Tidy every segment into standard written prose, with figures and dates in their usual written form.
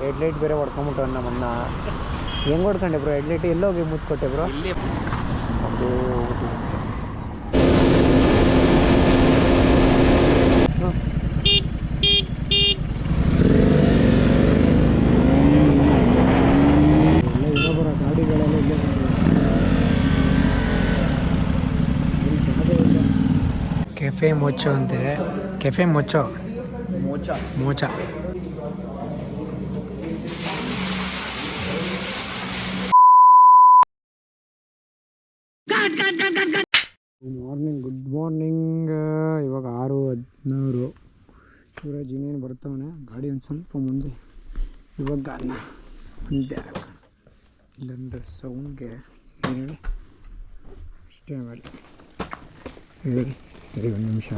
Headlight ಬೇರೆ ಹೊಡ್ಕೊಂಬಿಟ್ಟು ನಮ್ಮನ್ನ ಹೆಂಗೆ ಹೊಡ್ಕೊಂಡೆ ಬ್ರೋ ಹೆಡ್ಲೈಟ್ ಎಲ್ಲೋಗಿ ಮುತ್ತು ಕೊಟ್ಟೆ ಬ್ರೋ ಅದು ಇನ್ನೊಬ್ಬರ ಗಾಡಿಗಳೆಲ್ಲ ಇಲ್ಲೇ ಕೆಫೆ ಮೊಚ್ಚೋ ಅಂತೆ ಕೆಫೆ ಮೊಚ್ಚೋ ಮೋಚ ಗುಡ್ ಮಾರ್ನಿಂಗ್ ಇವಾಗ 6:16 ಸೂರಜ್ ಇನ್ನೇನು ಬರ್ತಾವನೆ ಗಾಡಿ ಒಂದು ಸ್ವಲ್ಪ ಮುಂದೆ ಇವಾಗ ಮುಂದೆ ಇಲ್ಲಂದ್ರೆ ಸೌಂಡ್ಗೆ ಏನು ಹೇಳಿ ಅಷ್ಟೇ ಮಾಡಿ ಹೇಳಿ ಒಂದು ನಿಮಿಷ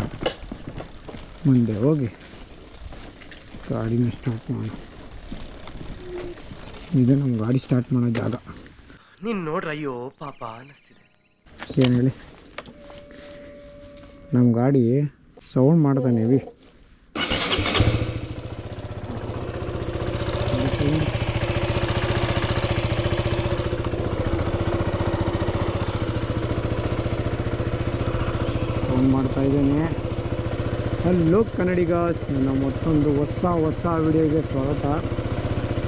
ಮುಂದೆ ಹೋಗಿ ಗಾಡಿನ ಸ್ಟಾರ್ಟ್ ಮಾಡಿ ಇದು ನಮ್ಮ ಗಾಡಿ ಸ್ಟಾರ್ಟ್ ಮಾಡೋ ಜಾಗ ನೀನು ನೋಡ್ರ ಅಯ್ಯೋ ಪಾಪ ಅನ್ನಿಸ್ತಿದೆ ಏನು ಹೇಳಿ ನಮ್ಮ ಗಾಡಿ ಸೌಂಡ್ ಮಾಡ್ತಾನೆ ಹೆವಿ ಸೌಂಡ್ ಮಾಡ್ತಾ ಇದ್ದೇನೆ ಹಲೋ ಕನ್ನಡಿಗಾಸ್ ನನ್ನ ಮತ್ತೊಂದು ಹೊಸ ವಿಡಿಯೋಗೆ ಸ್ವಾಗತ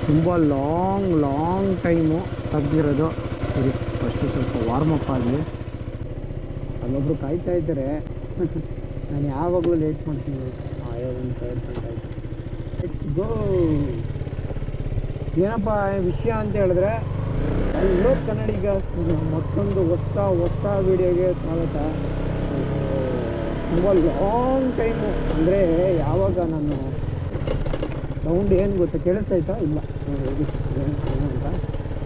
ತುಂಬ ಲಾಂಗ್ ಟೈಮು ತೆಗ್ದಿರೋದು ಸರಿ ಫಸ್ಟು ಸ್ವಲ್ಪ ವಾರ್ಮಪ್ ಆಗಲಿ ಅಲ್ಲೊಬ್ರು ಕಾಯ್ತಾ ಇದ್ದಾರೆ ನಾನು ಯಾವಾಗಲೂ ಲೇಟ್ ಮಾಡ್ತೀನಿ ಒಂದು ಲೆಟ್ಸ್ ಗೋ ಏನಪ್ಪ ವಿಷಯ ಅಂತ ಹೇಳಿದ್ರೆ ಹಲೋ ಕನ್ನಡಿಗಾಸ್ ಮತ್ತೊಂದು ಹೊಸ ವಿಡಿಯೋಗೆ ಸ್ವಾಗತ ತುಂಬ ಲಾಂಗ್ ಟೈಮು ಅಂದರೆ ಯಾವಾಗ ನಾನು ಸೌಂಡ್ ಏನು ಗೊತ್ತಾ ಕೇಳಿಸ್ತಾಯ್ತಾ ಇಲ್ಲ ಅಂತ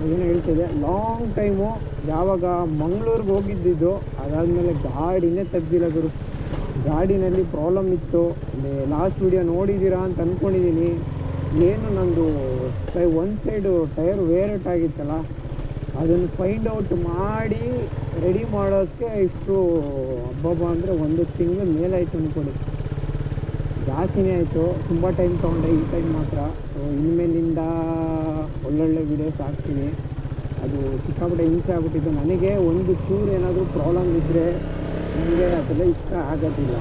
ಏನು ಹೇಳ್ತಿದೆ ಲಾಂಗ್ ಟೈಮು ಯಾವಾಗ ಮಂಗಳೂರಿಗೆ ಹೋಗಿದ್ದಿದ್ದು ಅದಾದಮೇಲೆ ಗಾಡಿನೇ ತೆಗ್ದಿಲ್ಲ ಗುರು ಗಾಡಿನಲ್ಲಿ ಪ್ರಾಬ್ಲಮ್ ಇತ್ತು ಲಾಸ್ಟ್ ವಿಡಿಯೋ ನೋಡಿದ್ದೀರಾ ಅಂತ ಅಂದ್ಕೊಂಡಿದ್ದೀನಿ ಏನು ನಂದು ಒಂದು ಸೈಡು ಟೈರ್ ವೇರೇಟ್ ಆಗಿತ್ತಲ್ಲ ಅದನ್ನು ಫೈಂಡ್ ಔಟ್ ಮಾಡಿ ರೆಡಿ ಮಾಡೋದಕ್ಕೆ ಇಷ್ಟು ಹಬ್ಬ ಅಂದರೆ 1 ತಿಂಗಳು ಮೇಲಾಯಿತು ಅಂದ್ಕೊಡಿ ಜಾಸ್ತಿನೇ ಆಯಿತು ತುಂಬ ಟೈಮ್ ತೊಗೊಂಡೆ ಈ ಟೈಮ್ ಮಾತ್ರ ಇನ್ಮೇಲಿಂದ ಒಳ್ಳೊಳ್ಳೆ ವೀಡಿಯೋಸ್ ಹಾಕ್ತೀನಿ ಅದು ಸಿಕ್ಕಾಪಟ್ಟೆ ಹಿಂಸೆ ಆಗ್ಬಿಟ್ಟಿದ್ದು ನನಗೆ ಒಂದು ಚೂರು ಏನಾದರೂ ಪ್ರಾಬ್ಲಮ್ ಇದ್ದರೆ ನನಗೆ ಅದೆಲ್ಲ ಇಷ್ಟ ಆಗೋದಿಲ್ಲ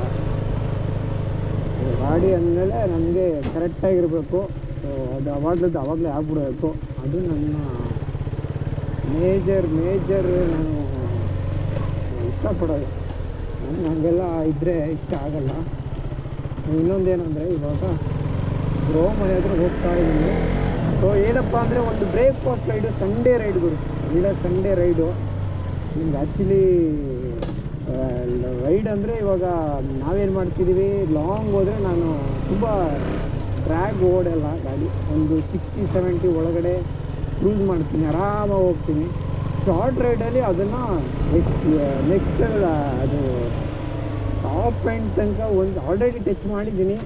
ಗಾಡಿ ಅಂದಮೇಲೆ ನನಗೆ ಕರೆಕ್ಟಾಗಿರಬೇಕು ಅದು ಅವಾಗಲೇ ಆಗ್ಬಿಡಬೇಕು ಅದು ನನ್ನ ಮೇಜರ್ ನಾನು ಇಷ್ಟಪಡೋದು ನನಗೆಲ್ಲ ಇದ್ದರೆ ಇಷ್ಟ ಆಗಲ್ಲ ಇನ್ನೊಂದೇನೆಂದರೆ ಇವಾಗ ಬ್ರೋ ಮನೆ ಹತ್ರ ಹೋಗ್ತಾ ಇದ್ದೀನಿ ಸೊ ಏನಪ್ಪ ಅಂದರೆ ಒಂದು ಬ್ರೇಕ್ಫಾಸ್ಟ್ ರೈಡು ಸಂಡೇ ರೈಡ್ಗಳು ಇಲ್ಲ ಸಂಡೇ ರೈಡು ನಿಮ್ಗೆ ಆ್ಯಕ್ಚುಲಿ ರೈಡ್ ಅಂದರೆ ಇವಾಗ ನಾವೇನು ಮಾಡ್ತಿದ್ದೀವಿ ಲಾಂಗ್ ಹೋದರೆ ನಾನು ತುಂಬ ಡ್ರ್ಯಾಗ್ ಓಡಲ್ಲ ಗಾಡಿ ಒಂದು 60-70 ಒಳಗಡೆ ಕ್ರೂಸ್ ಮಾಡ್ತೀನಿ ಆರಾಮಾಗಿ ಹೋಗ್ತೀನಿ ಶಾರ್ಟ್ ರೈಡಲ್ಲಿ ಅದನ್ನು ನೆಕ್ಸ್ಟ್ ಅದು ಟಾಪ್ ಎಂಡ್ ತನಕ ಒಂದು ಆಲ್ರೆಡಿ ಟಚ್ ಮಾಡಿದ್ದೀನಿ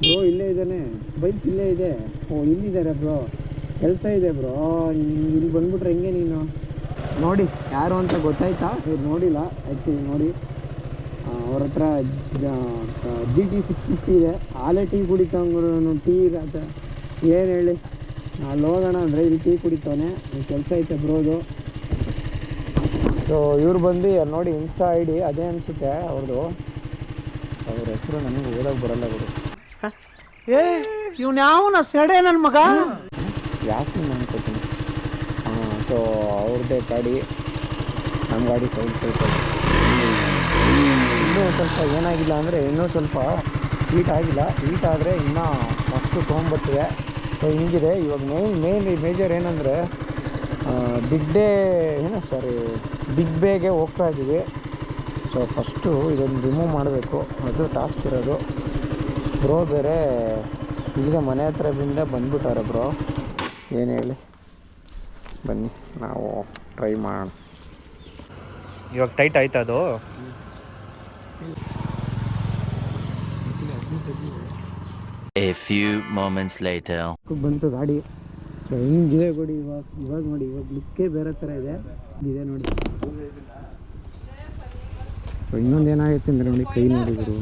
ಬ್ರೋ ಇಲ್ಲೇ ಇದ್ದಾನೆ ಬೈಕ್ ಇಲ್ಲೇ ಇದೆ ಇಲ್ಲಿದ್ದಾರೆ ಬ್ರೋ ಕೆಲಸ ಇದೆ ಬ್ರೋ ಇಲ್ಲಿ ಬಂದ್ಬಿಟ್ರೆ ಹೆಂಗೆ ನೀನು ನೋಡಿ ಯಾರು ಅಂತ ಗೊತ್ತಾಯ್ತಾ ಇವ್ರು ನೋಡಿಲ್ಲ ಆ್ಯಕ್ಚುಲಿ ನೋಡಿ ಅವ್ರ ಹತ್ರ GT 650 ಇದೆ ಆಲೇ ಟೀ ಕುಡಿತಂಗ್ರು ಟೀ ಅಂತ ಏನು ಹೇಳಿ ಅಲ್ಲಿ ಹೋಗೋಣ ಅಂದರೆ ಇಲ್ಲಿ ಟೀ ಕುಡಿತಾನೆ ಕೆಲಸ ಐತೆ ಬ್ರೋದು ಸೊ ಇವ್ರು ಬಂದು ನೋಡಿ ಇನ್ಸ್ಟಾ ID ಅದೇ ಅನಿಸುತ್ತೆ ಅವ್ರದ್ದು ಅವ್ರ ಹೆಸರು ನನಗೆ ಓದೋಕೆ ಬರಲ್ಲ ಅವರು ಇವ್ನು ಯಾವನ ಸೆಡೆ ನನ್ನ ಮಗ ಯಾಕೆ ಅನ್ಕೋತೀನಿ ಸೊ ಅವ್ರದ್ದೇ ಗಾಡಿ ನಮ್ಮ ಗಾಡಿ ಸೌಂಡ್ ಕೇಳ್ತಾರೆ ಇನ್ನೂ ಸ್ವಲ್ಪ ಏನಾಗಿಲ್ಲ ಅಂದರೆ ಇನ್ನೂ ಸ್ವಲ್ಪ ಹೀಟ್ ಆಗಿಲ್ಲ ಹೀಟ್ ಆದರೆ ಇನ್ನೂ ಮಸ್ತು ತೊಗೊಂಬರ್ತಿದೆ ಸೊ ಹಿಂಗಿದೆ ಇವಾಗ ಮೇಜರ್ ಏನಂದರೆ ಬಿಗ್ ಬೇಗೆ ಹೋಗ್ತಾ ಇದ್ದೀವಿ ಸೊ ಫಸ್ಟು ಇದನ್ನು ರಿಮೂವ್ ಮಾಡಬೇಕು ಅದು ಟಾಸ್ಕ್ ಇರೋದು ಬ್ರೋ ಬೇರೆ ಈಗ ಮನೆ ಹತ್ರದಿಂದ ಬಂದ್ಬಿಟ್ಟಾರೆ ಬ್ರೋ ಏನು ಹೇಳಿ ಬನ್ನಿ ನಾವು ಟ್ರೈ ಮಾಡೋಣ ಇವಾಗ ಟೈಟ್ ಆಯ್ತಾ ಅದು A few moments later ಬಂತು ಗಾಡಿ ಸೊ ಹಿಂಗಿದೆ ಕೊಡಿ ಇವಾಗ ನೋಡಿ ಇವಾಗ ಲುಕ್ಕೇ ಬೇರೆ ಥರ ಇದೆ ನೋಡಿ ಸೊ ಇನ್ನೊಂದು ಏನಾಗುತ್ತೆ ಅಂದರೆ ನೋಡಿ ಕೈ ನೋಡಿದ್ರು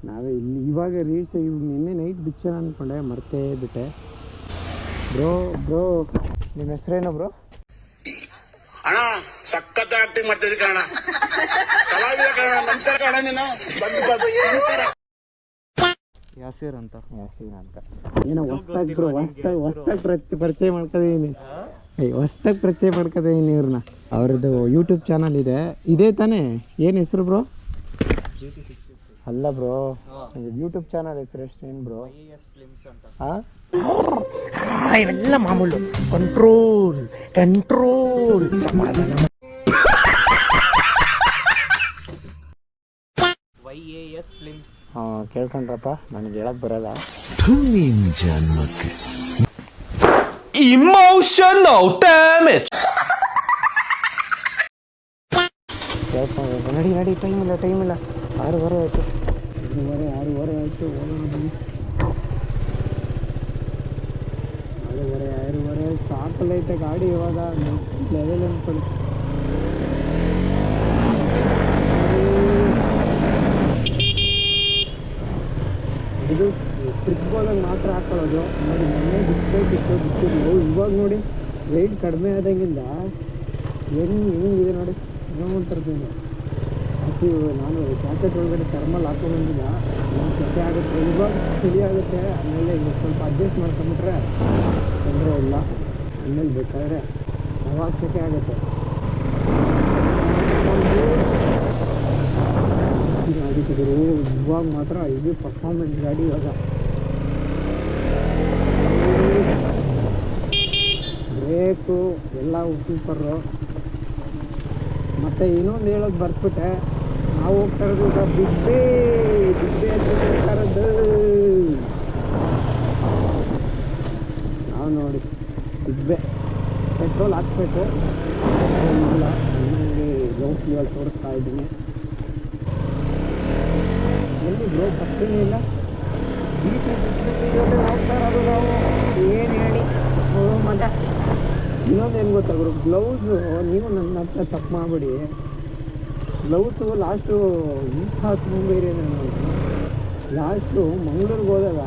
ನಾವೇ ಇಲ್ಲಿ ಇವಾಗ ರೀಲ್ಸ್ ನಿನ್ನೆ ನೈಟ್ ಬಿಚ್ಚ ಅಂದ್ಕೊಂಡೆ ಮರ್ತೇ ಬಿಟ್ಟೆ. ಬ್ರೋ ನಿಮ್ಮ ಹೆಸರೇನು ಬ್ರೋ? ಅಣ್ಣ ಸಖತ್ ಆಕ್ಟಿಂಗ್ ಮಾಡ್ತಿದ್ದೆ ಕಣ, ಕಲಾವಿದ ಕಣ. ನಮಸ್ಕಾರ ಕಣ, ನೀನು ಯಾಸೀರ್ ಅಂತ. ಏನೋ ಹೊಸ್ದಾಗಿ ಬ್ರೋ, ಹೊಸ್ದಾಗಿ ಪರಿಚಯ ಮಾಡ್ಕೊಂಡಿದ್ದೀನಿ. ಹೊಸ್ದಾಗಿ ಪರಿಚಯ ಮಾಡ್ಕೊಂಡಿದ್ದೀನಿ ಇವ್ರನ್ನ. ಅವ್ರದ್ದು ಯೂಟ್ಯೂಬ್ ಚಾನಲ್ ಇದೆ, ಇದೇ ತಾನೇ? ಏನು ಹೆಸರು ಬ್ರೋ? ಅಲ್ಲ ಬ್ರೋ, ಯೂಟ್ಯೂಬ್ ಚಾನಲ್ ಹೆಸರು ಎಷ್ಟೇನು ಬ್ರೋ? ಹಾಂ, ಇವೆಲ್ಲ ಮಾಮೂಲು. ಕಂಟ್ರೋಲ್ ಸಮಾಧಾನ. YAS films. ಹಾಂ, ಕೇಳ್ಕೊಂಡ್ರಪ್ಪ, ನನಗೆ ಹೇಳಕ್ ಬರಲ್ಲ. Emotional damage. ಕೇಳ್ಕೊಂಡು ನಡಿ, ಟೈಮ್ ಇಲ್ಲ. 6:30 ಆಯಿತು. 6:30 ಆಯಿತು. ಹೋಗೋಣ 6:30 ಸ್ಟಾಪಲ್ಲಿ ಐತೆ ಗಾಡಿ. ಇವಾಗ ಲೆವೆಲ್ ಅಂದ್ಕೊಳ್ಳಿ. ಇದು ಟ್ರಿಪ್ ಹೋದಾಗ ಮಾತ್ರ ಹಾಕೊಳ್ಳೋದು. ನೋಡಿ, ಮೊನ್ನೆ ಬಿಟ್ಟಿದ್ದು ಇವಾಗ ನೋಡಿ ವೆಯ್ಟ್ ಕಡಿಮೆ ಆದಂಗಿಂದ ಹೆಂಗಿದೆ ನೋಡಿ. ಇನ್ನೂ ಒಂಥರದಿಂದ ಆಚೆ ನಾನು ಜಾಕೆಟ್ ಒಳಗಡೆ ಥರ್ಮಲ್ ಹಾಕೊಂಡ್ಬಂದಿಲ್ಲ. ಒಂದು ಸೆಕೆ ಆಗುತ್ತೆ, ಇವಾಗ ಚಳಿ ಆಗುತ್ತೆ. ಆಮೇಲೆ ಈಗ ಸ್ವಲ್ಪ ಅಡ್ಜಸ್ಟ್ ಮಾಡ್ಕೊಂಬಿಟ್ರೆ ತೊಂದರೆ ಇಲ್ಲ. ಆಮೇಲೆ ಬೇಕಾದ್ರೆ ಅವಾಗ ಸೆಕೆ ಆಗುತ್ತೆ. ಆಗಿದ್ರು ಇವಾಗ ಮಾತ್ರ ಇದು ಪರ್ಫಾರ್ಮೆನ್ಸ್ ಗಾಡಿ. ಇವಾಗ ಬ್ರೇಕು ಎಲ್ಲ ಸೂಪರು. ಮತ್ತು ಇನ್ನೊಂದು ಹೇಳೋದು ಬರ್ಬಿಟ್ಟೆ, ನಾವು ಹೋಗ್ತಾ ಇರೋದು ಈಗ ಬಿಬ್ಬೆ ಹೋಗ್ತಾ ಇರೋದು ನಾವು. ನೋಡಿ, ಬಿಬ್ಬೆ ಪೆಟ್ರೋಲ್ ಹಾಕ್ಬೇಕು. ಇಲ್ಲ, ನನಗೆ ಲೋ ಫ್ಯೂಯಲ್ ತೋರಿಸ್ತಾ ಇದ್ದೀನಿ. ಎಲ್ಲಿ ಬ್ರೋ ಬರ್ತೀನಿ ಇಲ್ಲ. ಹೋಗ್ತಾ ಇರೋದು ನಾವು. ಏನು ಹೇಳಿ ಮತ್ತೆ ಇನ್ನೊಂದೇನು ಗೊತ್ತಾ ಬ್ರೋ, ಗ್ಲೌಸು ನೀವು ನನ್ನ ಹತ್ರ ತಪ್ಪು ಮಾಡಿಬಿಡಿ. ಗ್ಲೌಸು ಲಾಸ್ಟು ಮುಂಬೈ ಲಾಸ್ಟು ಮಂಗಳೂರಿಗೆ ಹೋದಾಗ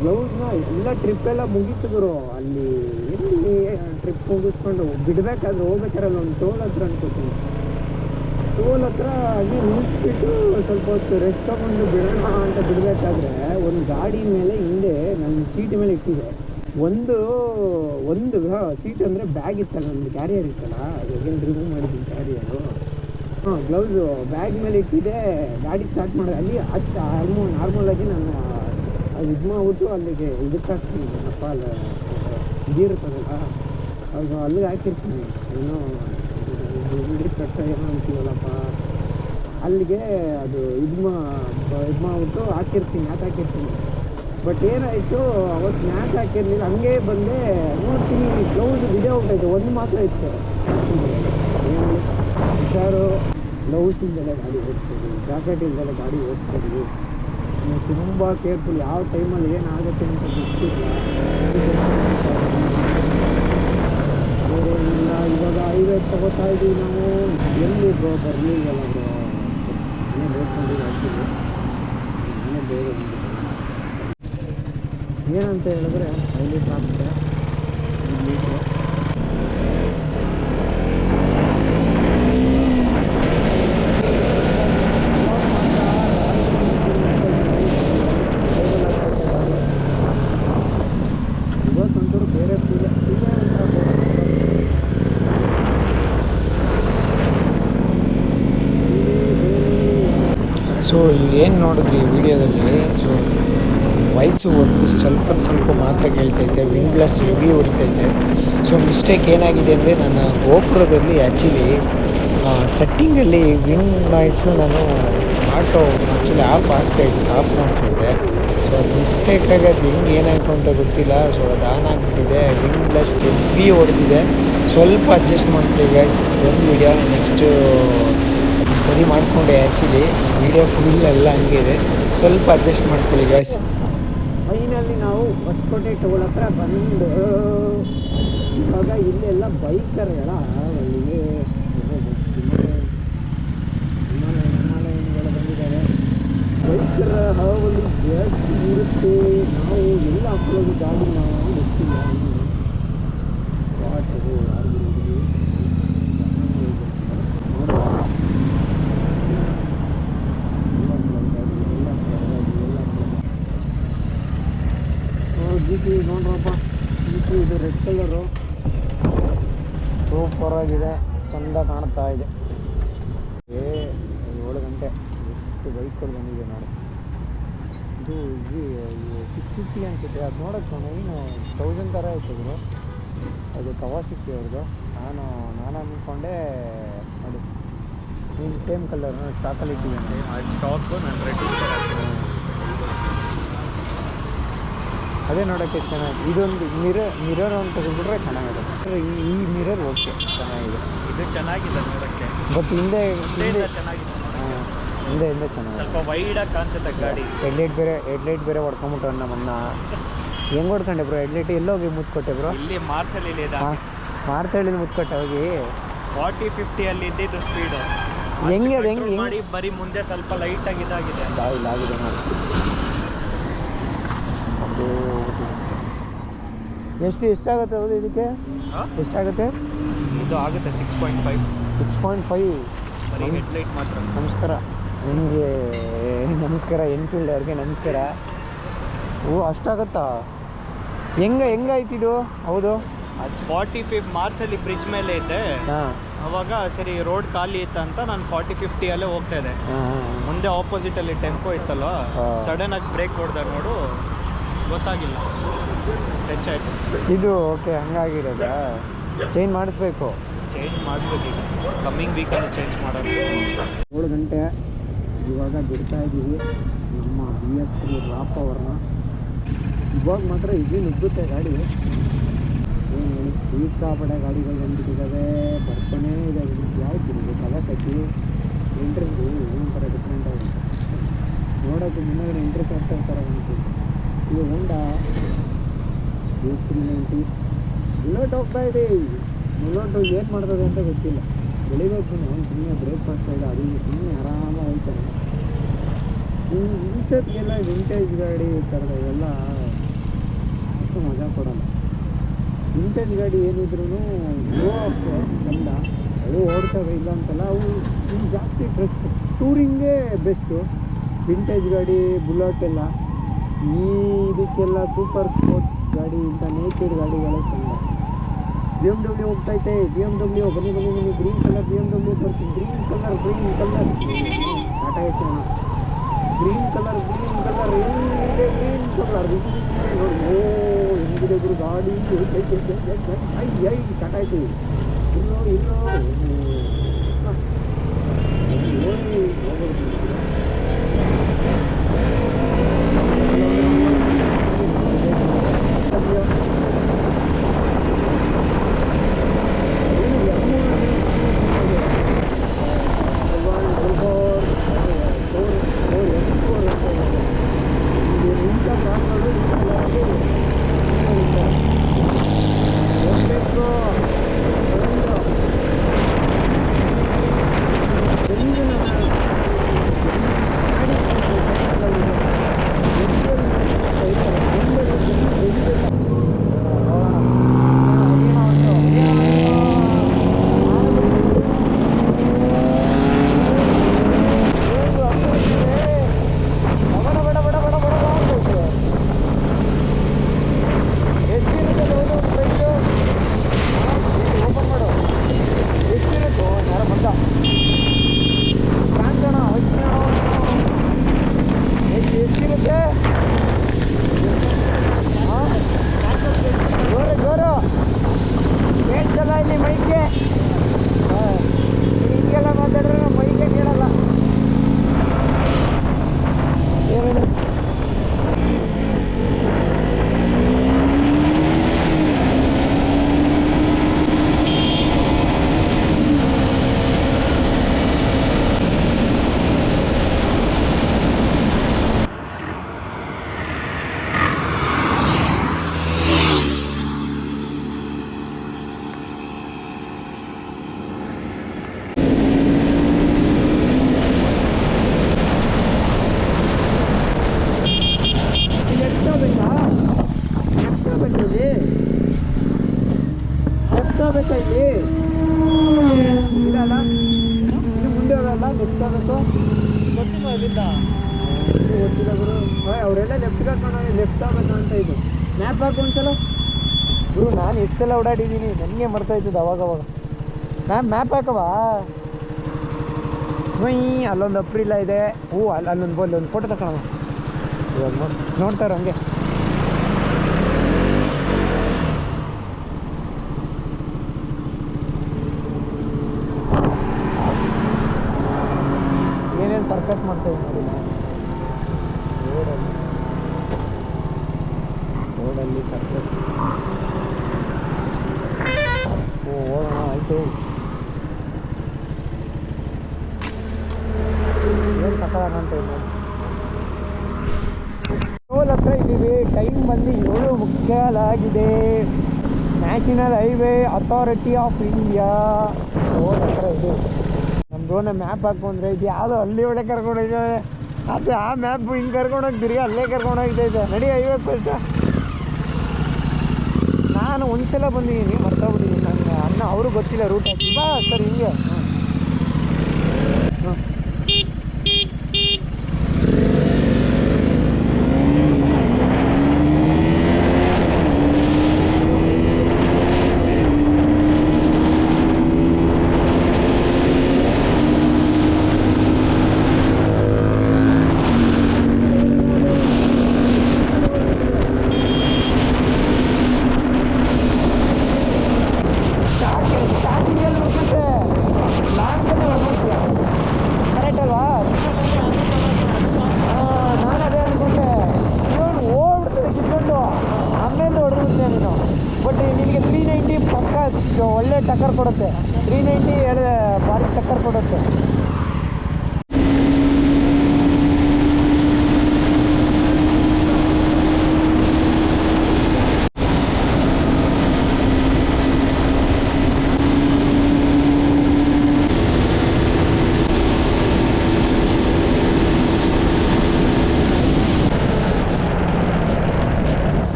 ಗ್ಲೌಸ್ನ ಎಲ್ಲ ಟ್ರಿಪ್ಪೆಲ್ಲ ಮುಗೀತಿದ್ರು. ಅಲ್ಲಿ ಎಲ್ಲಿ ಟ್ರಿಪ್ ಮುಗಿಸ್ಕೊಂಡು ಬಿಡಬೇಕಾದ್ರೆ ಹೋಗ್ಬೇಕಾರಲ್ಲ ಒಂದು ಟೋಲ್ ಹತ್ರ ಅನ್ಕೋತೀನಿ. ಟೋಲ್ ಹತ್ರ ಅಲ್ಲಿ ನಿಲ್ಲಿಸ್ಬಿಟ್ಟು ಸ್ವಲ್ಪ ಹೊತ್ತು ರೆಸ್ಟ್ ತಗೊಂಡು ಬಿಡೋಣ ಅಂತ ಬಿಡಬೇಕಾದ್ರೆ ಒಂದು ಗಾಡಿ ಮೇಲೆ ಹಿಂದೆ ನನ್ನ ಸೀಟ್ ಮೇಲೆ ಇಟ್ಟಿದೆ. ಒಂದು ಸೀಟ್ ಅಂದರೆ ಬ್ಯಾಗ್ ಇತ್ತಲ್ಲ, ಒಂದು ಕ್ಯಾರಿಯರ್ ಇತ್ತಲ್ಲ, ಏನು ರಿಮೂವ್ ಮಾಡಿದ್ದೀನಿ ಕ್ಯಾರಿಯರು. ಹಾಂ, ಗ್ಲೌಸು ಬ್ಯಾಗ್ ಮೇಲೆ ಇಟ್ಟಿದೆ. ಗಾಡಿ ಸ್ಟಾರ್ಟ್ ಮಾಡೋದು ಅಲ್ಲಿ ನಾರ್ಮಲಾಗಿ ನಾನು ಅದು ಇದು ಮಾಡ್ಬಿಟ್ಟು ಅಲ್ಲಿಗೆ ಇದಕ್ಕೆ ಹಾಕ್ತೀನಿ. ಏನಪ್ಪ ಅಲ್ಲ ಇದಿರ್ತದಲ್ಲ, ಅದು ಅಲ್ಲಿಗೆ ಹಾಕಿರ್ತೀನಿ. ಏನೋ ಬಿಡಿ ಕಟ್ಟ ಏನೋ ಅಂತೀವಲ್ಲಪ್ಪ, ಅಲ್ಲಿಗೆ ಅದು ಇದು ಮಾಡ್ಬಿಟ್ಟು ಹಾಕಿರ್ತೀನಿ, ಮ್ಯಾತ್ ಹಾಕಿರ್ತೀನಿ. ಬಟ್ ಏನಾಯಿತು, ಅವತ್ತು ಮ್ಯಾಚ್ ಹಾಕಿರ್ಲಿಲ್ಲ. ಹಂಗೆ ಬಂದೆ, ನೋಡ್ತೀನಿ ಗ್ಲೌಸ್ ಬಿಡೇ ಹೋಗ್ತಾಯಿತ್ತು. ಒಂದು ಮಾತ್ರ ಇತ್ತು. ಹುಷಾರು, ಗ್ಲೌಸ್ ಇಲ್ದಲೆ ಗಾಡಿ ಓಡಿಸ್ತೀವಿ, ಜಾಕೆಟ್ ಇಲ್ದಲೆ ಗಾಡಿ ಓಡಿಸ್ತೀವಿ. ತುಂಬ ಕೇರ್ಫುಲ್. ಯಾವ ಟೈಮಲ್ಲಿ ಏನಾಗುತ್ತೆ ಅಂತ ಗೊತ್ತಿಲ್ಲ. ಬೇರೆ ಇಲ್ಲ. ಇವಾಗ ಹೈವೇ ತಗೋತಾ ಇದ್ದೀವಿ ನಾವು. ಎಲ್ಲಿ ಬರಲಿಲ್ಲಲ್ಲ ಬ್ರೋ, ಮನೆ ಬೇಡ್ಕೊಂಡಿದ್ದು ಆಗ್ತೀವಿ. ಮನೆ ಬೇರೆ ಏನಂತ ಹೇಳಿದ್ರೆ 5 ಲೀಟ್ರ್ ಆಗ್ತದೆ. 1 ಲೀಟ್ರು ಇವತ್ತಂತೂ ಬೇರೆ ಪೂಜೆ ಸೊ ಏನು ನೋಡಿದ್ರಿ ವಿಡಿಯೋದಲ್ಲಿ. ಸೊ ವಾಯ್ಸು ಒಂದು ಸ್ವಲ್ಪ ಮಾತ್ರ ಕೇಳ್ತೈತೆ, ವಿಂಡ್ ಬ್ಲಾಸ್ಟ್ ಹೆವಿ ಹೊಡಿತೈತೆ. ಸೊ ಮಿಸ್ಟೇಕ್ ಏನಾಗಿದೆ ಅಂದರೆ, ನನ್ನ ಗೋಪುರದಲ್ಲಿ ಆ್ಯಕ್ಚುಲಿ ಸೆಟ್ಟಿಂಗಲ್ಲಿ ವಿಂಡ್ ನಾಯ್ಸು ನಾನು ಆ್ಯಕ್ಚುಲಿ ಆಫ್ ಮಾಡ್ತಾಯಿದ್ದೆ. ಸೊ ಅದು ಮಿಸ್ಟೇಕಾಗಿ ಅದು ಹೆಂಗೆ ಏನಾಯಿತು ಅಂತ ಗೊತ್ತಿಲ್ಲ. ಸೊ ಅದು ಆನ್ ಆಗಿಬಿಟ್ಟಿದೆ. ವಿಂಡ್ ಬ್ಲಾಸ್ಟ್ ಹೆವಿ ಹೊಡೆದಿದೆ. ಸ್ವಲ್ಪ ಅಡ್ಜಸ್ಟ್ ಮಾಡ್ಕೊಳ್ಳಿ ಗೈಸ್. ಇದೊಂದು ವಿಡಿಯೋ ನೆಕ್ಸ್ಟು ಅದನ್ನು ಸರಿ ಮಾಡಿಕೊಂಡೆ. ಆ್ಯಕ್ಚುಲಿ ಈ ವಿಡಿಯೋ ಫುಲ್ ಎಲ್ಲ ಹಂಗೆ ಇದೆ, ಸ್ವಲ್ಪ ಅಡ್ಜಸ್ಟ್ ಮಾಡ್ಕೊಳ್ಳಿ ಗೈಸ್. ಫೈನಲ್ಲಿ ನಾವು ಹೊಸಕೋಟೆ ಟೋಲ್ ಹತ್ರ ಬಂದು ಇವಾಗ ಇಲ್ಲೆಲ್ಲ ಬೈಕರ್ಗಳ ಅಲ್ಲಿಗೆ ಹಿಮಾಲಯನ್ಗಳು ಬಂದಿದ್ದಾರೆ. ಬೈಕರ ಹಾವಳಿ ಜಾಸ್ತಿ ಇರುತ್ತೆ. ನಾವು ಎಲ್ಲ ಹಾಕೊಳ್ಳೋದು ಗಾಡಿ ನಾವು ಗೊತ್ತಿಲ್ಲ. ವಾಟರು ಯಾರಿಗೂ ಜಿ ಟಿ ನೋಡ್ರಪ್ಪ, ಜಿ ಟಿ ಇದು ರೆಡ್ ಕಲರು ಸೂಪರ್ ಆಗಿದೆ, ಚೆಂದ ಕಾಣ್ತಾ ಇದೆ. 7 ಗಂಟೆ ಎಷ್ಟು ಬೈಕ್ಗಳು ಬಂದಿದೆ ನೋಡಿ. ಇದು 650 ಅನ್ಸುತ್ತೆ. ಅದು ನೋಡೋಕ್ಕೆ ಏನು 1000 ಥರ ಇರ್ತದ್ರು. ಅದು ಕವಾಸಿಕ್ಕಿ ಅವ್ರದ್ದು. ನಾನು ಅಂದ್ಕೊಂಡೆ ನೋಡಿ ನೀನು ಸೇಮ್ ಕಲರ್ ಸ್ಟಾಕಲ್ಲಿ ಇಟ್ಟಿದ್ದೇನೆ. ಸ್ಟಾಕು ನಾನು ರೆಡಿ ಅದೇ ನೋಡೋಕ್ಕೆ ಚೆನ್ನಾಗಿ. ಇದೊಂದು ಮಿರರ್ ಅಂತ ತೆಗೆದುಬಿಟ್ರೆ ಚೆನ್ನಾಗಿದೆ. ಈ ಮಿರರ್ ಓಕೆ ಚೆನ್ನಾಗಿದೆ. ಇದು ಚೆನ್ನಾಗಿದೆ ನೋಡೋಕ್ಕೆ, ಬಟ್ ಹಿಂದೆ ಚೆನ್ನಾಗಿದೆ. ಹಿಂದೆ ಚೆನ್ನಾಗಿದೆ. ಸ್ವಲ್ಪ ವೈಡಾಗಿ ಕಾಣಿಸುತ್ತೆ ಗಾಡಿ. ಹೆಡ್ಲೈಟ್ ಬೇರೆ ಹೊಡ್ಕೊಂಬಿಟ್ಟು ನಮ್ಮನ್ನ ಹೆಂಗೆ ಹೊಡ್ಕೊಂಡೆ ಬ್ರೋ? ಹೆಡ್ಲೈಟ್ ಎಲ್ಲೋಗಿ ಮುತ್ಕೊಟ್ಟೆ ಬ್ರೋ? ಇಲ್ಲಿ ಮಾರ್ತಳ್ಳಿ ಮಾರ್ತಳ್ಳಿ ಮುತ್ಕೊಟ್ಟೆ ಹೋಗಿ 40-50 ಅಲ್ಲಿ ಇದ್ದಿದ್ದು ಸ್ಪೀಡು. ಹೆಂಗೆ ಅದು ಹೆಂಗೆ ಮಾಡಿ ಬರೀ ಮುಂದೆ ಸ್ವಲ್ಪ ಲೈಟಾಗಿ ಇದಾಗಿದೆ. ಆಗಿದೆ ನೋಡಿ. ಅದು ಎಷ್ಟಾಗುತ್ತೆ? ಹೌದು, ಇದಕ್ಕೆ ಎಷ್ಟಾಗುತ್ತೆ? ಇದು ಆಗುತ್ತೆ 6.5. 6.5. ಬರೀ ಹೆಡ್ಲೈಟ್ ಮಾತ್ರ. ನಮಸ್ಕಾರ ನಿಮಗೆ, ನಮಸ್ಕಾರ ಎನ್ಫೀಲ್ಡ್ ಅವ್ರಿಗೆ ನಮಸ್ಕಾರ. ಅಷ್ಟಾಗತ್ತಾ? ಹೆಂಗಾಯ್ತಿದು? ಹೌದು, ಅದು 45 ಮಾರ್ತಳ್ಳಿ ಬ್ರಿಡ್ಜ್ ಮೇಲೆ ಇದ್ದೆ. ಹಾಂ, ಅವಾಗ ಸರಿ ರೋಡ್ ಖಾಲಿ ಇತ್ತಂತ ನಾನು 40-50 ಅಲ್ಲೇ ಹೋಗ್ತಾ ಇದ್ದೆ. ಮುಂದೆ ಆಪೋಸಿಟಲ್ಲಿ ಟೆಂಪೋ ಇತ್ತಲ್ವ, ಸಡನ್ ಆಗಿ ಬ್ರೇಕ್ ಹೊಡೆದಾಗ ನೋಡು ಗೊತ್ತಾಗಿಲ್ಲ, ಟಚ್ ಆಯಿತು. ಇದು ಓಕೆ, ಹಂಗಾಗಿರೋದಾ? ಚೇಂಜ್ ಮಾಡಿಸ್ಬೇಕು. ಚೇಂಜ್ ಮಾಡಬೇಕು ಈಗ, ಕಮ್ಮಿಂಗ್ ವೀಕಲ್ಲಿ ಚೇಂಜ್ ಮಾಡೋದು. 7 ಗಂಟೆ ಇವಾಗ ಬಿಡ್ತಾ ಇದ್ದೀವಿ ನಮ್ಮ BS3 ರಾಪ್ ಅವ್ರನ್ನ. ಇವಾಗ ಮಾತ್ರ ಇದು ನುಗ್ಗುತ್ತೆ ಗಾಡಿ. ಏನು ಹೇಳಿ, ಸಿಕ್ಕಾಪಟ್ಟೆ ಗಾಡಿಗಳು ಬಂದುಬಿಟ್ಟಿದ್ದಾವೆ, ಬರ್ತಾನೇ ಇದೆ. ಯಾವ್ದು ಇದು ಕಲಸಕ್ಕಿ ಎಂಟ್ರೆನ್ಸು ಏನೊಂಥರ ಡಿಫ್ರೆಂಟ್ ಆಗಿದೆ ನೋಡೋಕ್ಕೆ. ಮುಂದೆ ಎಂಟ್ರೆನ್ಸ್ ಆಗ್ತಾ ಇರ್ತಾರೆ ಅನ್ಸುತ್ತೆ. ಇದು ಹೋಂಡಾ BS390 ಬುಲೆಟ್ ಹೋಗ್ತಾ ಇದೆ. ಬುಲೆಟು ಏನು ಮಾಡ್ತದೆ ಅಂತ ಗೊತ್ತಿಲ್ಲ. ಬೆಳಿಬೇಕು ಅವ್ನು ಸುಮ್ಮನೆ ಬ್ರೇಕ್ ಮಾಡ್ತಾ ಇಲ್ಲ, ಅದು ಸುಮ್ಮನೆ ಆರಾಮಾಗಿ ಹೋಗ್ತಾನೆ. ಇಂಥದ್ಗೆಲ್ಲ ವಿಂಟೇಜ್ ಗಾಡಿ ಥರದ ಇವೆಲ್ಲ ಅಷ್ಟು ಮಜಾ ಕೊಡೋಲ್ಲ. ವಿಂಟೇಜ್ ಗಾಡಿ ಏನಿದ್ರು ಗೋ ಅಪ್ ಚಂದ, ಅದು ಓಡ್ತವೆ ಇಲ್ಲ ಅಂತಲ್ಲ. ಅವು ಇನ್ನು ಜಾಸ್ತಿ ಟ್ರಸ್ಟ್ ಟೂರಿಂಗೇ ಬೆಸ್ಟು. ವಿಂಟೇಜ್ ಗಾಡಿ ಬುಲೆಟ್ ಎಲ್ಲ ಇದಕ್ಕೆಲ್ಲ ಸೂಪರ್ ಸ್ಪೋರ್ಟ್ಸ್ ಗಾಡಿ, ಇಂಥ ನೇಚರ್ ಗಾಡಿಗಳೇ ಚಂದ. BMW ಹೋಗ್ತೈತೆ. BMW ಬನ್ನಿ ಗ್ರೀನ್ ಕಲರ್ BMW ಬರ್ತೀನಿ. Green colour Tata Ace green colour ಏನಿದೆ, ಗ್ರೀನ್ ಕಲರ್ ನೋಡಿ. ಹೆಂಗಿದೆ ಗುರು ಗಾಡಿ. ಟಾಟಾ ಎಸ್ ಇಲ್ಲೋ ಹೋಗ್ಬೇಕಾ ಇಲ್ಲಿ ಇದಲ್ಲ ಇನ್ನು ಮುಂದೆ ಹೋಗಲ್ಲ ಲೆಫ್ಟ್ ಹೋಗ್ಬೇಕು ಗೊತ್ತಿಲ್ಲ ಇಲ್ಲಿಂದ. ಇದು ಗೊತ್ತಿಲ್ಲ ಗುರು. ಅವರೆಲ್ಲ ಲೆಫ್ಟ್ ಹಾಕೊಂಡು ಲೆಫ್ಟ್ ಹೋಗ್ಬೇಕು ಅಂತ ಇದು ಮ್ಯಾಪ್ ಹಾಕು ಒಂದ್ಸಲ ಗುರು. ನಾನು ಎಷ್ಟು ಸಲ ಓಡಾಡಿದ್ದೀನಿ ನನಗೆ ಮರ್ತಾ ಇದ್ದದ್ದು ಅವಾಗವಾಗ. ಮ್ಯಾಪ್ ಹಾಕವಾ ಅಲ್ಲೊಂದು ಅಪ್ರಿಲ ಇದೆ. ಅಲ್ಲೊಂದು ಬೋಲ್ ಒಂದು ಫೋಟೋ ತಗೊಳ್ಳೋಣ. ಇವಾಗ ನೋಡ್ತಾರೋ ಹಂಗೆ ಏನೇನು ಸರ್ಕಸ್ ಮಾಡ್ತಾ ಇದ್ದೀನಿ ರೋಡಲ್ಲಿ ಸರ್ಕಸ್. ಹೋಗೋಣ ಆಯಿತು. ಏನು ಸಕಾಲ ಇನ್ನು ಟೋಲ್ ಹತ್ರ ಇದ್ದೀವಿ. ಟೈಮ್ ಬಂದು 7:15 national highway authority of India toll ಹತ್ರ ಇದೆ. ನಮ್ಮ ಡ್ರೋನ ಮ್ಯಾಪ್ ಹಾಕು ಅಂದರೆ ಇದು ಯಾವುದೋ ಹಳ್ಳಿ ಒಳಗೆ ಕರ್ಕೊಂಡೋಗಿದ್ದಾರೆ. ಅದು ಆ ಮ್ಯಾಪ್ ಹಿಂಗೆ ಕರ್ಕೊಂಡೋಗ್ತೀರಿ ಅಲ್ಲೇ ಕರ್ಕೊಂಡೋಗ್ತೈತೆ. ನಡಿ ಹೈವೇಗೆ ಫಸ್ಟ್. ನಾನು ಒಂದ್ಸಲ ಬಂದಿದ್ದೀನಿ ಮರ್ತೋಗ್ಬಿಟ್ಟಿದ್ದೀನಿ. ನನ್ನ ಅಣ್ಣ ಅವರು ಗೊತ್ತಿಲ್ಲ ರೂಟ್ ಹಾಕಿ ಬಾ ಸರ್ ಹಿಂಗೆ. ಹಾಂ ಕರೆಕ್ಟ್ ಅಲ್ವಾ? ನಾನು ಅದೇ ಅಂದ್ಕೊಂಡೆ. ಇವನು ಹೋಗ್ಬಿಡ್ತದೆ ಕಿತ್ಕೊಂಡು ಆಮೇಲೆ ಹೊಡೆದ್ಬಿಡ್ತೆ ನೀನು. ಬಟ್ ನಿನಗೆ 390 ಪಕ್ಕ ಒಳ್ಳೆ ಟಕ್ಕರ್ ಕೊಡುತ್ತೆ. 390 ಭಾರಿ ಟಕ್ಕರ್ ಕೊಡುತ್ತೆ.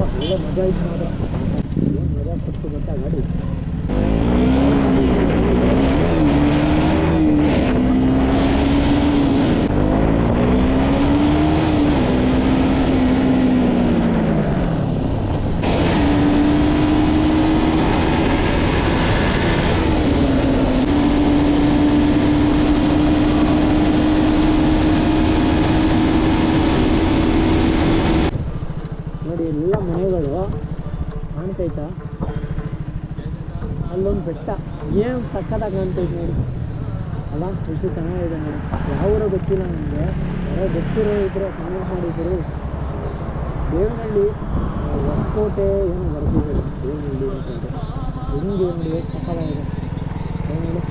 ಒಳ್ಳೆ ಮಜಾ ಇತ್ತು ಮಾತ್ರ. ಏನು ಮಜಾ ಕೊಟ್ಟು ಗೊತ್ತಾ ಗಾಡಿ. ನೋಡಿ ಎಲ್ಲ ಮನೆಗಳು ಕಾಣ್ತೈತಾ. ಅಲ್ಲೊಂದು ಬೆಟ್ಟ ಏನು ಸಕ್ಕತ್ತಾಗಿ ಕಾಣ್ತೈತೆ ನೋಡಿ. ಅಲ್ಲ ಎಷ್ಟು ಚೆನ್ನಾಗಿದೆ ನೋಡಿ. ಯಾವ ಊರೋ ಗೊತ್ತಿಲ್ಲ ನನಗೆ. ಯಾರೋ ಗೊತ್ತಿರೋ ಇದ್ರೆ ಕಮೆಂಟ್ ಮಾಡಿದ್ರು. ದೇವನಹಳ್ಳಿ ಹೊಸಕೋಟೆ ಏನು ಬರ್ತಿದ್ದಾರೆ ದೇವನಹಳ್ಳಿ ಅಂತಂದರೆ ಹೆಂಗೆ ನೋಡಿ ಸಕ್ಕತ್ತಾಗಿದೆ ನೋಡಿ.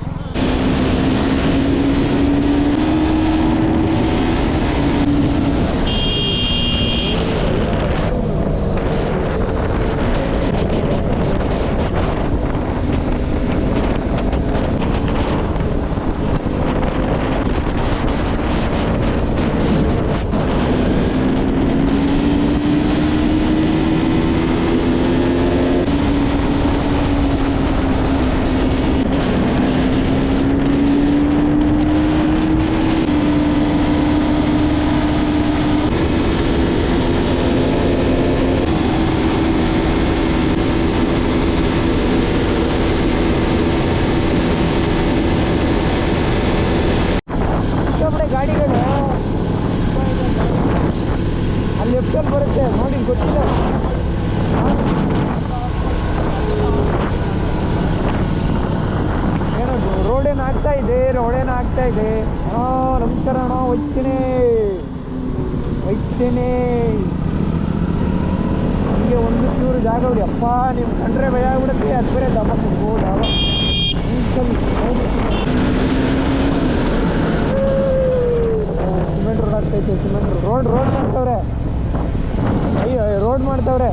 ಗಾಡಿಗಳು ಅಲ್ಲಿ ಲೆಫ್ಟಲ್ಲಿ ಬರುತ್ತೆ ನೋಡಿ ಗೊತ್ತಿಲ್ಲ. ಏನೋ ರೋಡೇನು ಆಗ್ತಾ ಇದೆ. ನಮಸ್ಕಾರ ಅಣ್ಣ. ಹೋಯ್ತೇನೆ ನಮಗೆ ಒಂದು ಚೂರು ಜಾಗ ಬಿಡಿ ಅಪ್ಪ. ನೀವು ಕಂಡ್ರೆ ಭಯ ಆಗ್ಬಿಡುತ್ತೆ. ಅದು ಬೇರೆ ಡಾಬಾ ಸಿಮೆಂಟ್ ರೋಡ್ ಆಗ್ತೈತೆ ಸಿಮೆಂಟ್ ರೋಡ್ ಮಾಡ್ತವ್ರೆ. ಅಯ್ಯೋ ರೋಡ್ ಮಾಡ್ತವ್ರೆ.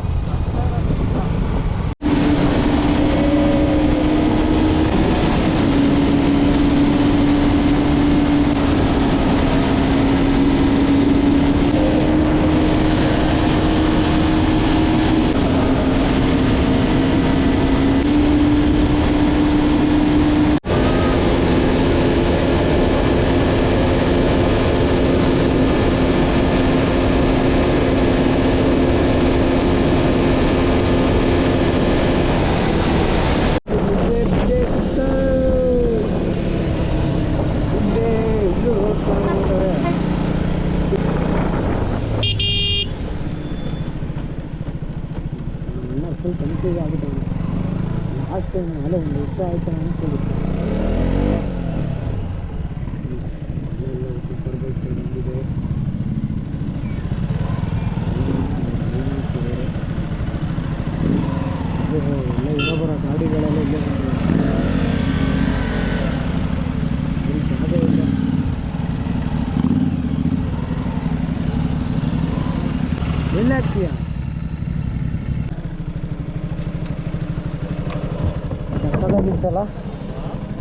ಫುಲ್ ಕನ್ಫ್ಯೂಸ್ ಆಗುತ್ತೆ. ಲಾಸ್ಟ್ ಟೈಮ್ ಅಲ್ಲ ಒಂದು ವರ್ಷ ಆಯ್ತು ಅನ್ಕೊಂಡಿದ್ದೆ. ಎಲ್ಲ ಇನ್ನೊಬ್ಬರ ಗಾಡಿಗಳೆಲ್ಲ ಇಲ್ಲೇ ಜಾಗ ಇಲ್ಲ. ಎಲ್ಲ ಆಗ್ತೀಯಾ?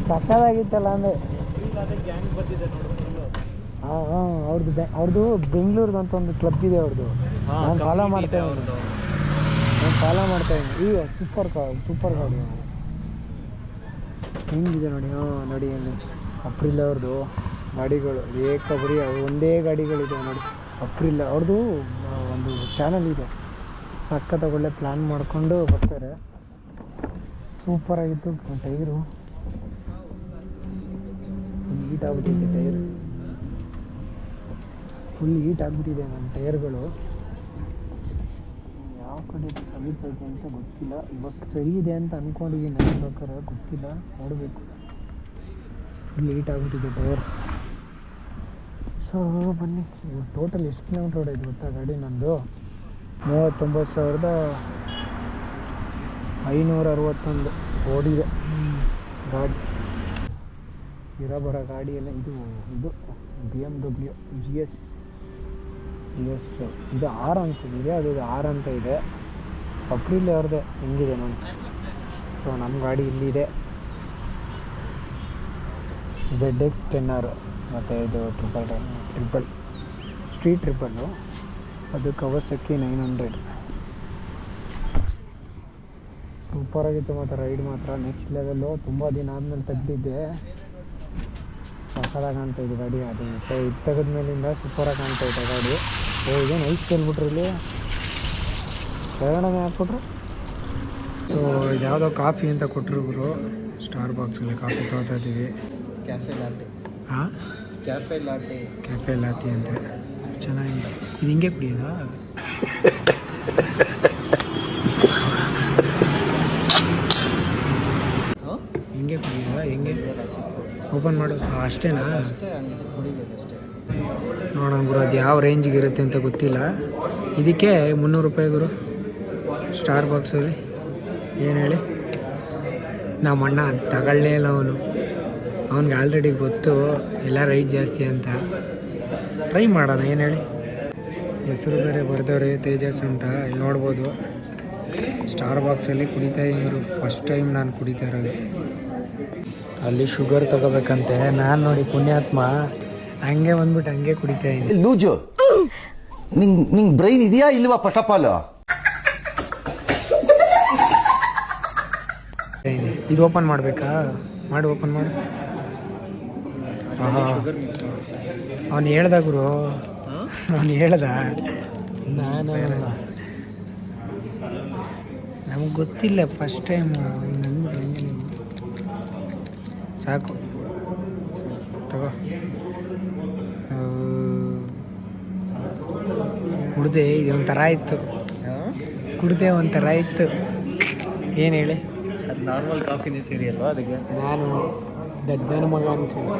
ಸಕ್ಕದಾಗಿತ್ತಲ್ಲ ಅಂದರೆ ಗ್ಯಾಂಗ್ ಬಂದಿದೆ ನೋಡು ಫುಲ್ಲು. ಹಾಂ ಅವ್ರದ್ದು ಬೆಂಗಳೂರ್ದು ಅಂತ ಒಂದು ಕ್ಲಬ್ ಇದೆ ಅವ್ರದ್ದು. ನಾನು ಫಾಲೋ ಮಾಡ್ತಾ ಇದ್ದೀನಿ. ಈಗ ಸೂಪರ್ ಗಾಡಿ ಹೆಂಗಿದೆ ನೋಡಿ. ನೋಡಿ ಅಲ್ಲಿ ಅಪ್ರಿಲ್ ಅವ್ರದ್ದು ಗಾಡಿಗಳು ಏಕಬರಿ ಒಂದೇ ಗಾಡಿಗಳಿದೆ ನೋಡಿ. ಅಪ್ರಿಲ್ ಅವ್ರದ್ದು ಒಂದು ಚಾನಲ್ ಇದೆ. ಸಖತ್ತಾಗಿ ಒಳ್ಳೆ ಪ್ಲ್ಯಾನ್ ಮಾಡಿಕೊಂಡು ಬರ್ತಾರೆ. ಸೂಪರಾಗಿತ್ತು. ಟೈರು ಹೀಟ್ ಆಗ್ಬಿಟ್ಟಿದೆ. ಫುಲ್ ಹೀಟ್ ಆಗಿಬಿಟ್ಟಿದೆ ನನ್ನ ಟೈರ್ಗಳು. ಯಾವ ಕಡೆ ಸರಿತೈತೆ ಅಂತ ಗೊತ್ತಿಲ್ಲ. ಇವಾಗ ಸರಿ ಇದೆ ಅಂತ ಅಂದ್ಕೊಂಡಿದ್ದೀನಿ. ನನ್ನ ಪ್ರಕಾರ ಗೊತ್ತಿಲ್ಲ, ನೋಡಬೇಕು. ಫುಲ್ ಹೀಟ್ ಆಗಿಬಿಟ್ಟಿದೆ ಟೈರ್. ಸೊ ಬನ್ನಿ, ಟೋಟಲ್ ಎಷ್ಟು ಕಿಲೋಮೀಟ್ರ್ ಓಡೈತೆ ಗೊತ್ತಾ ಗಾಡಿ ನಂದು? 39,561 ಓಡಿದೆ ಗಾಡಿ. ಬರೋ ಗಾಡಿ ಎಲ್ಲ ಇದು BMW GS ಇದು R ಅನಿಸಿದೆ. ಅದು R ಅಂತ ಇದೆ. ಅಪ್ರಿಲ್ ಅವ್ರದ್ದೇ ಹೆಂಗಿದೆ ನೋಡಿ. ಸೊ ನಮ್ಮ ಗಾಡಿ ಇಲ್ಲಿದೆ ZX 10R ಮತ್ತು ಇದು ಟ್ರಿಪಲ್ ಸ್ಟ್ರೀಟ್ ಟ್ರಿಪಲ್ಲು. ಅದು ಕವರ್ಸಕ್ಕಿ 900. ಸೂಪರಾಗಿತ್ತು ಮತ್ತು ರೈಡ್ ಮಾತ್ರ ನೆಕ್ಸ್ಟ್ ಲೆವೆಲ್ಲು. ತುಂಬ ದಿನ ಆದಮೇಲೆ ತೆಗ್ದಿದ್ದೆ. ಸಕ್ಕತ್ತಾಗಿ ಕಾಣ್ತಾ ಇದೆ ಗಾಡಿ. ಅದು ಇದು ತೆಗೆದ ಮೇಲಿಂದ ಸೂಪರಾಗಿ ಕಾಣ್ತಾ ಇದೆ ಗಾಡಿ. ಇದೇನು ಐಸ್ ಚೆಲ್ಬಿಟ್ರು ಇಲ್ಲಿ, ಕೆಳಗಡೆ ಹಾಕ್ಬಿಟ್ರು. ಸೊ ಇದು ಯಾವುದೋ ಕಾಫಿ ಅಂತ ಕೊಟ್ಟರು ಗುರು. ಸ್ಟಾರ್ ಬಾಕ್ಸಲ್ಲಿ ಕಾಫಿ ತೊಗೊತಾ ಇದ್ದೀವಿ. ಕ್ಯಾಫೆ ಲಾಟಿ ಅಂತ ಚೆನ್ನಾಗಿದೆ. ಇದು ಹಿಂಗೆ ಕುಡಿಯೋದಾ? ಹಿಂಗೆ ಕುಡಿಯೋದಾ? ಹೆಂಗೆ ಓಪನ್ ಮಾಡೋದು? ಅಷ್ಟೇನಾ? ನೋಡೋಣ ಗುರು, ಅದು ಯಾವ ರೇಂಜಿಗೆ ಇರುತ್ತೆ ಅಂತ ಗೊತ್ತಿಲ್ಲ. ಇದಕ್ಕೆ 300 ರೂಪಾಯಿ ಗುರು ಸ್ಟಾರ್ ಬಾಕ್ಸಲ್ಲಿ. ಏನು ಹೇಳಿ, ನಮ್ಮ ಅಣ್ಣ ತಗೊಳ್ಳೇ ಇಲ್ಲ. ಅವನಿಗೆ ಆಲ್ರೆಡಿ ಗೊತ್ತು ಎಲ್ಲ ರೈಟ್ ಜಾಸ್ತಿ ಅಂತ. ಟ್ರೈ ಮಾಡೋಣ, ಏನು ಹೇಳಿ. ಹೆಸರು ಬೇರೆ ಬರ್ದವ್ರೆ, ತೇಜಸ್ ಅಂತ. ಇಲ್ಲಿ ನೋಡ್ಬೋದು ಸ್ಟಾರ್ ಬಾಕ್ಸಲ್ಲಿ ಕುಡಿತಾ ಇದ್ರು. ಫಸ್ಟ್ ಟೈಮ್ ನಾನು ಕುಡಿತಾ ಇರೋದು. ಅಲ್ಲಿ ಶುಗರ್ ತಗೋಬೇಕಂತೆ. ನಾನು ನೋಡಿ ಪುಣ್ಯಾತ್ಮ ಹಂಗೆ ಬಂದ್ಬಿಟ್ಟು ಹಂಗೆ ಕುಡಿತಾ ಇದ್ದೀನಿ. ಲೂಜು ನಿಂಗೆ ಬ್ರೈನ್ ಇದೆಯಾ ಇಲ್ವಾ? ಫಸ್ಟ್ ಆಫ್ ಆಲ್ ಇದು ಓಪನ್ ಮಾಡಬೇಕಾ? ಓಪನ್ ಮಾಡು. ಅವನು ಹೇಳ್ದ ಗುರು, ನಾನು ನಮಗೆ ಗೊತ್ತಿಲ್ಲ ಫಸ್ಟ್ ಟೈಮು. ಸಾಕು ತಗೋ. ಕುಡ್ದೆ ಇದೊಂಥರ ಇತ್ತು. ಏನು ಹೇಳಿ, ಅದು ನಾರ್ಮಲ್ ಕಾಫಿನೇ ಸೇರಿ ಅಲ್ವಾ ಅದಕ್ಕೆ? ನಾನು ದಡ್ಡನ ಮಗ ಅನ್ಕೊಂಡು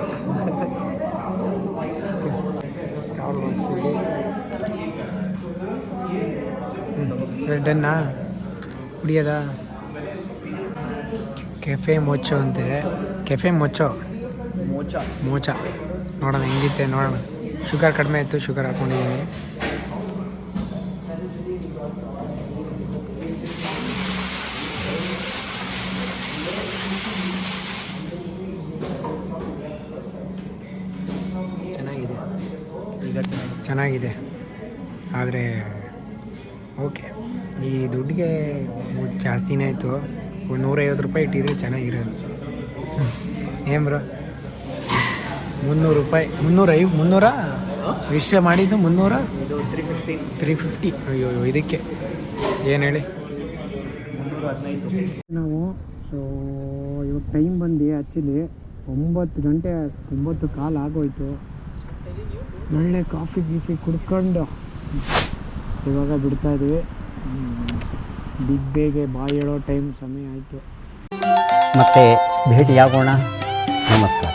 ಸ್ಟಾರ್ ಬಾಕ್ಸಲ್ಲಿ ದಡ್ಡನ್ನ ಕುಡಿಯೋದಾ? ಕೆಫೆ ಮೊಚ್ಚೋ ಅಂತೆ. ಕೆಫೆ ಮೊಚ್ಚೋ ಮೋಚ ನೋಡೋಣ ಹೆಂಗಿತ್ತೆ ನೋಡೋಣ. ಶುಗರ್ ಕಡಿಮೆ ಇತ್ತು, ಶುಗರ್ ಹಾಕ್ಕೊಂಡಿದ್ದೀನಿ. ಚೆನ್ನಾಗಿದೆ ಆದರೆ ಓಕೆ, ಈ ದುಡ್ಡಿಗೆ ಜಾಸ್ತಿನೇ ಆಯಿತು. ಒಂದು 150 ರೂಪಾಯಿ ಇಟ್ಟಿದ್ರೆ ಚೆನ್ನಾಗಿರೋದು. ಏನು ಬ್ರೋ, 300 ರೂಪಾಯಿ, 300 ಎಷ್ಟೇ ಮಾಡಿದ್ದು? 350. ಅಯ್ಯೋ ಇದಕ್ಕೆ ಏನು ಹೇಳಿ. ನಾವು ಸೊ ಇವಾಗ ಟೈಮ್ ಬಂದು ಆ್ಯಕ್ಚುಲಿ 9 ಗಂಟೆ 9 ಕಾಲು ಆಗೋಯ್ತು. ಒಳ್ಳೆ ಕಾಫಿ ಕುಡ್ಕೊಂಡು ಇವಾಗ ಬಿಡ್ತಾ ಇದ್ವಿ. ಬೇಗ ಬಾಯಿ ಹೇಳೋ ಸಮಯ ಆಯಿತು. ಮತ್ತೆ ಭೇಟಿಯಾಗೋಣ. ನಮಸ್ಕಾರ.